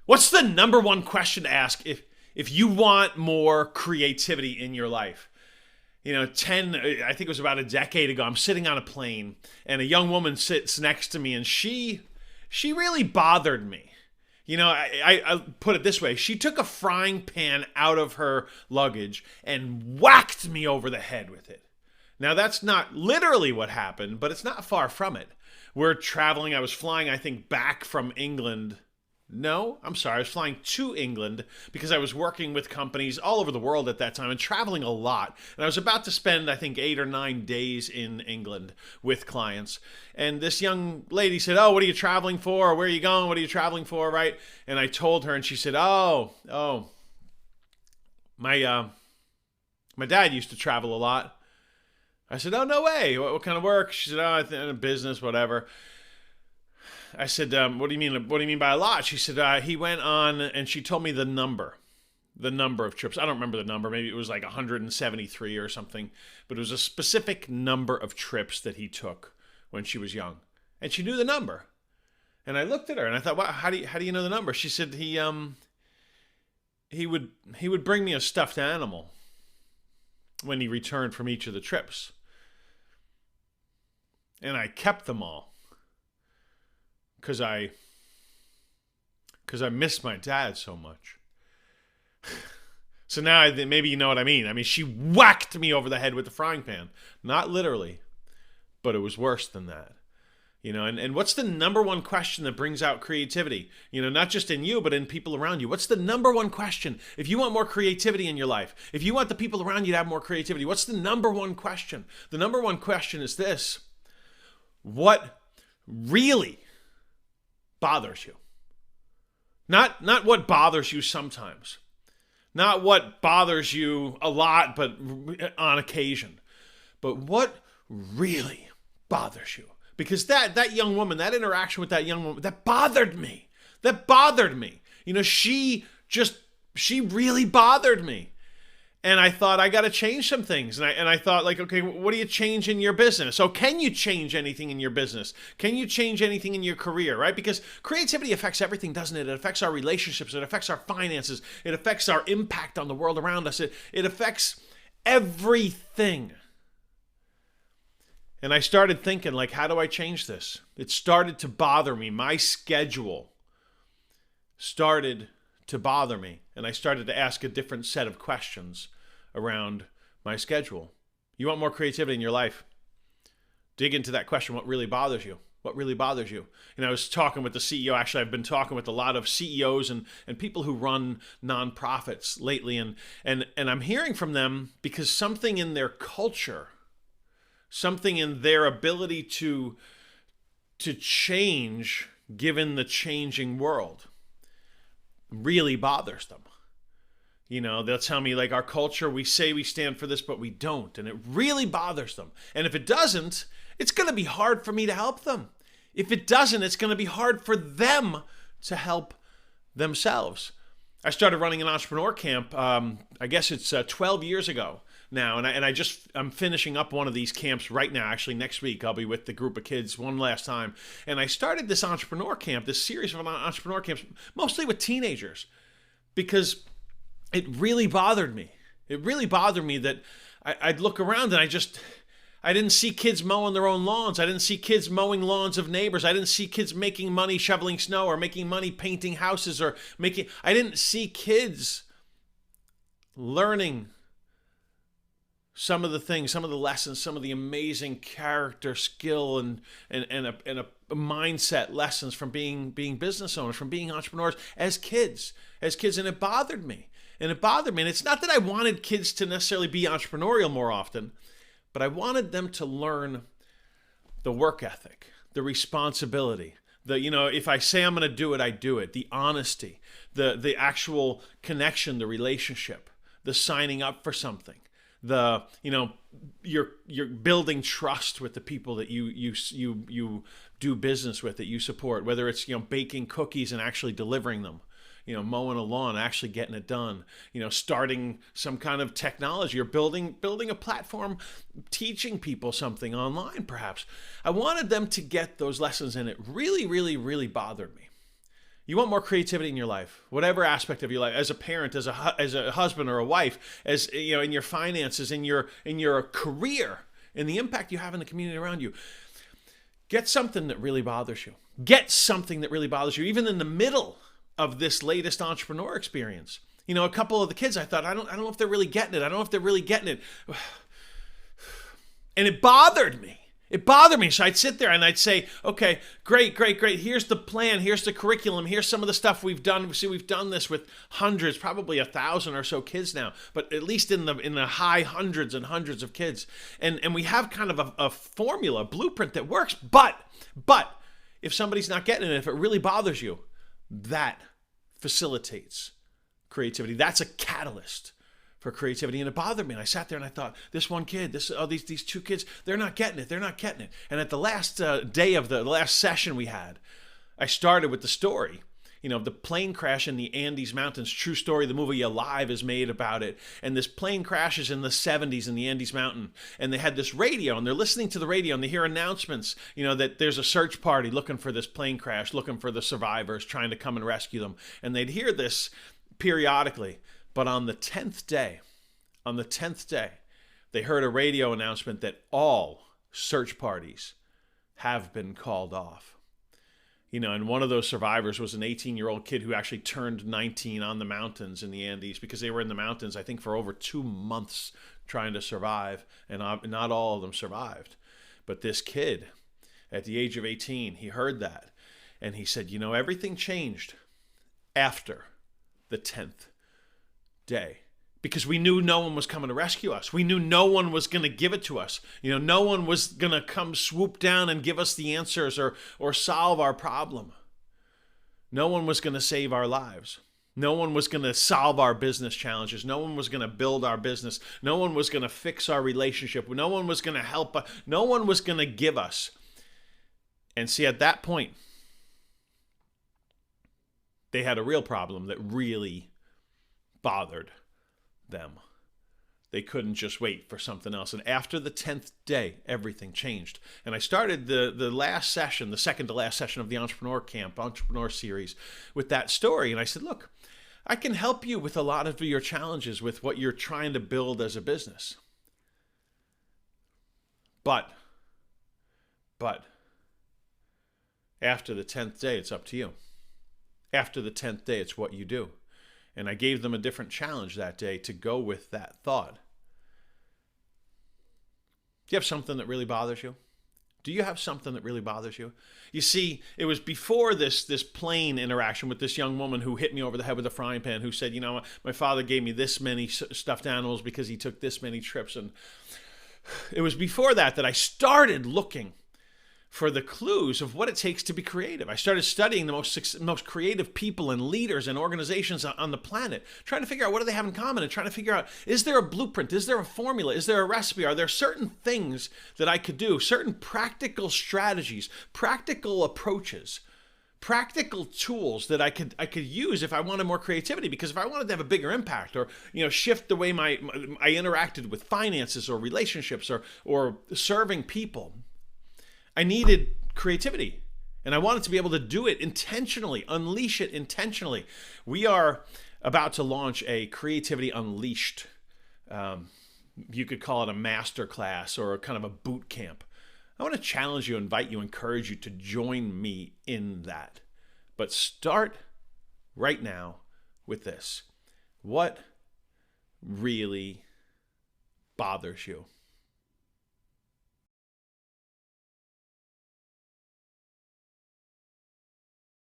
What's the number one question to ask if you want more creativity in your life? I think it was about a decade ago, I'm sitting on a plane and a young woman sits next to me, and she really bothered me. I put it this way. She took a frying pan out of her luggage and whacked me over the head with it. Now, that's not literally what happened, but it's not far from it. We're traveling. I was flying, I think, back from England. No, I'm sorry. I was flying to England because I was working with companies all over the world at that time and traveling a lot. And I was about to spend, I think, 8 or 9 days in England with clients. And this young lady said, "Oh, what are you traveling for? Where are you going? What are you traveling for?" Right? And I told her, and she said, "Oh, my dad used to travel a lot." I said, "Oh, no way. What kind of work?" She said, "Oh, in a business, whatever." I said, "What do you mean? What do you mean by a lot?" She said, "He went on," and she told me the number of trips. I don't remember the number. Maybe it was like 173 or something, but it was a specific number of trips that he took when she was young, and she knew the number. And I looked at her and I thought, "Wow, how do you know the number?" She said, He would bring me a stuffed animal when he returned from each of the trips, and I kept them all." Because I miss my dad so much. So now maybe you know what I mean. I mean, she whacked me over the head with the frying pan. Not literally, but it was worse than that. And what's the number one question that brings out creativity? Not just in you, but in people around you. What's the number one question? If you want more creativity in your life, if you want the people around you to have more creativity, what's the number one question? The number one question is this: what really bothers you? Not what bothers you sometimes. Not what bothers you a lot, but on occasion. But what really bothers you? Because that young woman, that interaction with that young woman, that bothered me. That bothered me. She really bothered me. And I thought, I got to change some things. And I thought, like, okay, what do you change in your business? So can you change anything in your business? Can you change anything in your career, right? Because creativity affects everything, doesn't it? It affects our relationships. It affects our finances. It affects our impact on the world around us. It affects everything. And I started thinking, like, how do I change this? It started to bother me. My schedule started to bother me. And I started to ask a different set of questions around my schedule. You want more creativity in your life? Dig into that question. What really bothers you? What really bothers you? I was talking with the CEO. Actually, I've been talking with a lot of CEOs and people who run nonprofits lately. And I'm hearing from them because something in their culture, something in their ability to change given the changing world really bothers them. They'll tell me, like, our culture, we say we stand for this, but we don't. And it really bothers them. And if it doesn't, it's going to be hard for me to help them. If it doesn't, it's going to be hard for them to help themselves. I started running an entrepreneur camp, I guess it's 12 years ago now. And I'm finishing up one of these camps right now. Actually, next week, I'll be with the group of kids one last time. And I started this entrepreneur camp, this series of entrepreneur camps, mostly with teenagers, because it really bothered me. It really bothered me that I'd look around and I didn't see kids mowing their own lawns. I didn't see kids mowing lawns of neighbors. I didn't see kids making money shoveling snow or making money painting houses I didn't see kids learning some of the things, some of the lessons, some of the amazing character, skill, and a mindset lessons from being business owners, from being entrepreneurs as kids. And it bothered me. And it's not that I wanted kids to necessarily be entrepreneurial more often, but I wanted them to learn the work ethic, the responsibility, if I say I'm going to do it, I do it, the honesty, the actual connection, the relationship, the signing up for something, you're building trust with the people that you do business with, that you support, whether it's, baking cookies and actually delivering them, mowing a lawn, actually getting it done, starting some kind of technology or building a platform, teaching people something online, perhaps. I wanted them to get those lessons, and it really, really, really bothered me. You want more creativity in your life, whatever aspect of your life, as a parent, as a husband or a wife, as you know, in your finances, in your career, in the impact you have in the community around you. Get something that really bothers you. Get something that really bothers you, even in the middle of this latest entrepreneur experience. You know, a couple of the kids, I thought, I don't know if they're really getting it. I don't know if they're really getting it. And it bothered me. It bothered me. So I'd sit there and I'd say, okay, great. Here's the plan. Here's the curriculum. Here's some of the stuff we've done. See, we've done this with hundreds, probably 1,000 or so kids now, but at least in the high hundreds and hundreds of kids. And we have kind of a formula, a blueprint that works. But if somebody's not getting it, if it really bothers you, that facilitates creativity. That's a catalyst for creativity. And it bothered me. And I sat there and I thought, this one kid, these two kids, they're not getting it. They're not getting it. And at the last day of the last session we had, I started with the story, you know, the plane crash in the Andes Mountains. True story. The movie Alive is made about it. And this plane crashes in the 70s in the Andes Mountain. And they had this radio, and they're listening to the radio, and they hear announcements, you know, that there's a search party looking for this plane crash, looking for the survivors, trying to come and rescue them. And they'd hear this periodically. But on the 10th day, they heard a radio announcement that all search parties have been called off. You know, and one of those survivors was an 18-year-old kid who actually turned 19 on the mountains in the Andes, because they were in the mountains, I think, for over 2 months trying to survive, and not all of them survived. But this kid, at the age of 18, he heard that, and he said, you know, everything changed after the 10th day, because we knew no one was coming to rescue us. We knew no one was going to give it to us. You know, no one was going to come swoop down and give us the answers or solve our problem. No one was going to save our lives. No one was going to solve our business challenges. No one was going to build our business. No one was going to fix our relationship. No one was going to help us. No one was going to give us. And see, at that point, they had a real problem that really bothered them. They couldn't just wait for something else. And after the 10th day, everything changed. And I started the last session, the second to last session of the Entrepreneur Series, with that story. And I said, look, I can help you with a lot of your challenges with what you're trying to build as a business. But after the 10th day, it's up to you. After the 10th day, it's what you do. And I gave them a different challenge that day to go with that thought. Do you have something that really bothers you? Do you have something that really bothers you? You see, it was before this plane interaction with this young woman who hit me over the head with a frying pan, who said, you know, my father gave me this many stuffed animals because he took this many trips. And it was before that I started looking for the clues of what it takes to be creative. I started studying the most creative people and leaders and organizations on the planet, trying to figure out what do they have in common, and trying to figure out, is there a blueprint? Is there a formula? Is there a recipe? Are there certain things that I could do, certain practical strategies, practical approaches, practical tools that I could use if I wanted more creativity? Because if I wanted to have a bigger impact, or shift the way I interacted with finances or relationships or serving people, I needed creativity, and I wanted to be able to do it intentionally, unleash it intentionally. We are about to launch a Creativity Unleashed. You could call it a master class or kind of a boot camp. I want to challenge you, invite you, encourage you to join me in that. But start right now with this. What really bothers you?